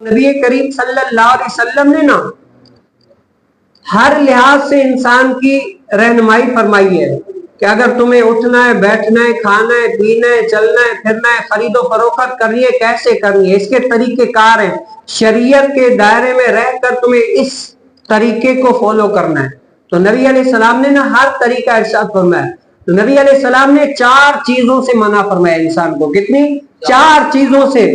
نبی کریم صلی اللہ علیہ وسلم نے نا ہر لحاظ سے انسان کی رہنمائی فرمائی ہے کہ اگر تمہیں اٹھنا ہے، بیٹھنا ہے، کھانا ہے، پینا ہے، چلنا ہے، پھرنا ہے، خرید و فروخت کرنی ہے، کیسے کرنی ہے، اس کے طریقے کار ہیں۔ شریعت کے دائرے میں رہ کر تمہیں اس طریقے کو فالو کرنا ہے۔ تو نبی علیہ السلام نے نا ہر طریقہ ارشاد فرمایا۔ تو نبی علیہ السلام نے 4 چیزوں سے منع فرمایا انسان کو۔ کتنی؟ 4 چیزوں سے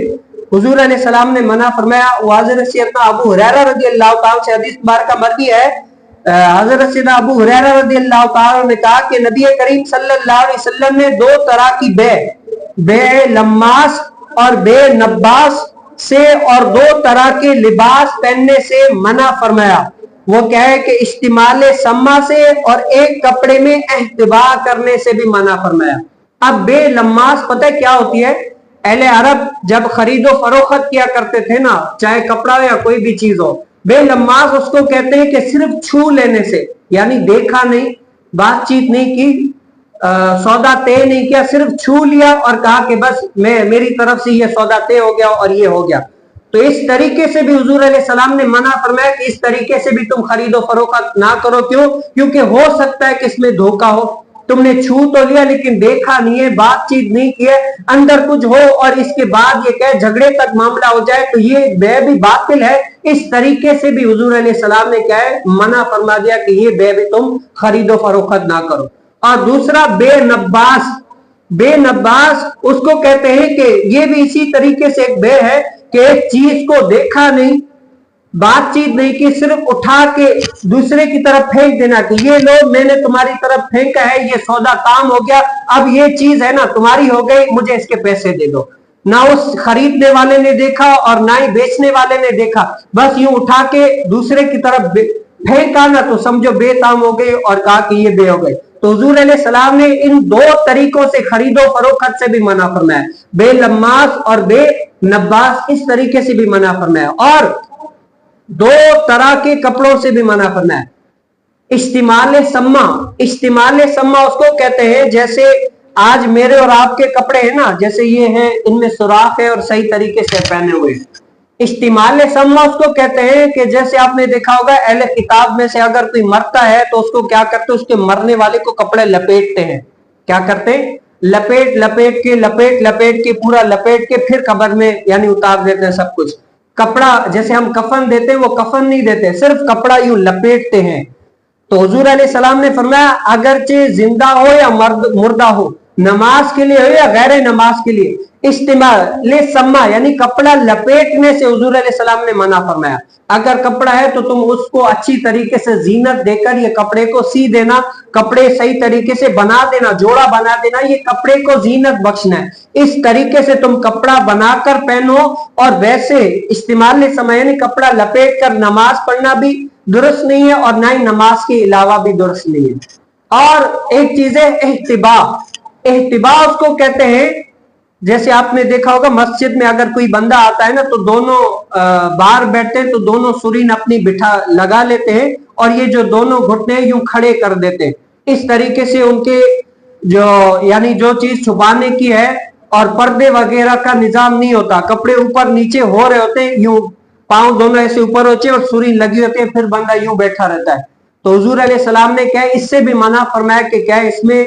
حضور علیہ السلام نے منع فرمایا۔ حضرت سیدنا ابو ہریرہ رضی اللہ تعالیٰ سے حدیث مبارکہ مرضی ہے، حضرت سیدنا ابو ہریرہ رضی اللہ تعالیٰ نے کہا کہ نبی کریم صلی اللہ علیہ وسلم نے 2 طرح کی بے لماس اور بے نباس سے اور 2 طرح کے لباس پہننے سے منع فرمایا۔ وہ کیا ہے کہ استعمال سما سے اور ایک کپڑے میں احتبا کرنے سے بھی منع فرمایا۔ اب بے لماس پتہ کیا ہوتی ہے؟ اہل عرب جب خرید و فروخت کیا کرتے تھے نا، چاہے کپڑا یا کوئی بھی چیز ہو، بے لماس اس کو کہتے ہیں کہ صرف چھو لینے سے، یعنی دیکھا نہیں، بات چیت نہیں کی، سودا طے نہیں کیا، صرف چھو لیا اور کہا کہ بس میری طرف سے یہ سودا طے ہو گیا اور یہ ہو گیا۔ تو اس طریقے سے بھی حضور علیہ السلام نے منع فرمایا کہ اس طریقے سے بھی تم خرید و فروخت نہ کرو۔ کیوں؟ کیونکہ ہو سکتا ہے کہ اس میں دھوکہ ہو، تم نے چھو تو لیا لیکن دیکھا نہیں ہے، بات چیت نہیں کی ہے، اندر کچھ ہو اور اس کے بعد یہ کہ جھگڑے تک معاملہ ہو جائے تو یہ بے بھی باطل ہے۔ اس طریقے سے بھی حضور علیہ السلام نے کیا ہے منع فرما دیا کہ یہ بے بھی تم خرید و فروخت نہ کرو۔ اور دوسرا بے نباس، بے نباس اس کو کہتے ہیں کہ یہ بھی اسی طریقے سے ایک بے ہے کہ ایک چیز کو دیکھا نہیں، بات چیت نہیں کی، صرف اٹھا کے دوسرے کی طرف پھینک دینا کہ یہ لو میں نے تمہاری طرف پھینکا ہے، یہ سودا کام ہو گیا، اب یہ چیز ہے نا تمہاری ہو گئی، مجھے اس کے پیسے دے دو۔ نہ اس خریدنے والے نے دیکھا اور نہ ہی بیچنے والے نے دیکھا، بس یوں اٹھا کے دوسرے کی طرف پھینکا نا تو سمجھو بے تام ہو گئی اور کہا کہ یہ بے ہو گئی۔ تو حضور علیہ السلام نے ان 2 طریقوں سے خرید و فروخت سے بھی منع فرمایا، بے لماس اور بے نباس، اس طریقے سے بھی منع فرمایا۔ اور 2 طرح کے کپڑوں سے بھی منع فرمایا۔ استعمال سما، استعمال سما اس کو کہتے ہیں جیسے آج میرے اور آپ کے کپڑے ہیں نا، جیسے یہ ہیں، ان میں سوراخ ہے اور صحیح طریقے سے پہنے ہوئے۔ استعمال سما اس کو کہتے ہیں کہ جیسے آپ نے دیکھا ہوگا اہل کتاب میں سے اگر کوئی مرتا ہے تو اس کو کیا کرتے ہیں، اس کے مرنے والے کو کپڑے لپیٹتے ہیں۔ کیا کرتے ہیں؟ لپیٹ کے پورا لپیٹ کے پھر قبر میں یعنی اتار دیتے ہیں سب کچھ۔ کپڑا جیسے ہم کفن دیتے ہیں، وہ کفن نہیں دیتے، صرف کپڑا یوں لپیٹتے ہیں۔ تو حضور علیہ السلام نے فرمایا اگرچہ زندہ ہو یا مردہ ہو، نماز کے لیے ہو یا غیر نماز کے لیے، استعمال سما یعنی کپڑا لپیٹنے سے حضور علیہ السلام نے منع فرمایا۔ اگر کپڑا ہے تو تم اس کو اچھی طریقے سے زینت دے کر یہ کپڑے کو سی دینا، کپڑے صحیح طریقے سے بنا دینا، جوڑا بنا دینا، یہ کپڑے کو زینت بخشنا ہے۔ اس طریقے سے تم کپڑا بنا کر پہنو، اور ویسے استعمال سما یعنی کپڑا لپیٹ کر نماز پڑھنا بھی درست نہیں ہے اور نہ ہی نماز کے علاوہ بھی درست نہیں ہے۔ اور ایک چیز ہے احتبا، احتبا اس کو کہتے ہیں جیسے آپ نے دیکھا ہوگا مسجد میں اگر کوئی بندہ آتا ہے نا تو دونوں باہر بیٹھتے ہیں تو دونوں سرین اپنی بٹھا لگا لیتے ہیں اور یہ جو دونوں گھٹنے یوں کھڑے کر دیتے ہیں۔ اس طریقے سے ان کے جو یعنی جو چیز چھپانے کی ہے اور پردے وغیرہ کا نظام نہیں ہوتا، کپڑے اوپر نیچے ہو رہے ہوتے ہیں، یوں پاؤں دونوں ایسے اوپر ہوتے ہیں اور سرین لگی ہوتی ہے، پھر بندہ یوں بیٹھا رہتا ہے۔ تو حضور علیہ السلام نے کیا اس سے بھی منع فرمایا کہ کیا اس میں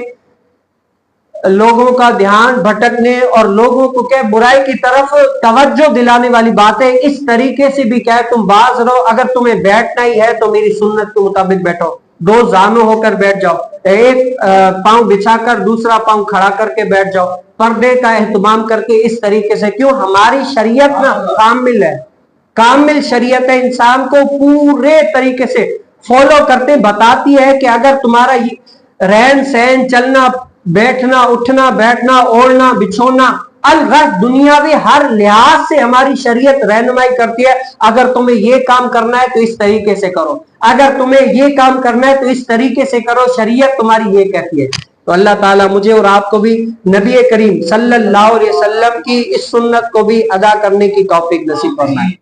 لوگوں کا دھیان بھٹکنے اور لوگوں کو کیا برائی کی طرف توجہ دلانے والی بات ہے۔ اس طریقے سے بھی کیا ہے تم باز رہو، اگر تمہیں بیٹھنا ہی ہے تو میری سنت کے مطابق بیٹھو، 2 زانو ہو کر بیٹھ جاؤ، ایک پاؤں بچھا کر دوسرا پاؤں کھڑا کر کے بیٹھ جاؤ، پردے کا اہتمام کر کے اس طریقے سے۔ کیوں؟ ہماری شریعت نا کامل ہے، کامل شریعت ہے، انسان کو پورے طریقے سے فالو کرتے بتاتی ہے کہ اگر تمہارا رہن سہن، چلنا بیٹھنا، اٹھنا بیٹھنا، اوڑھنا بچھونا، الغرض دنیاوی ہر لحاظ سے ہماری شریعت رہنمائی کرتی ہے۔ اگر تمہیں یہ کام کرنا ہے تو اس طریقے سے کرو، اگر تمہیں یہ کام کرنا ہے تو اس طریقے سے کرو، شریعت تمہاری یہ کہتی ہے۔ تو اللہ تعالیٰ مجھے اور آپ کو بھی نبی کریم صلی اللہ علیہ وسلم کی اس سنت کو بھی ادا کرنے کی توفیق نصیب فرمائے۔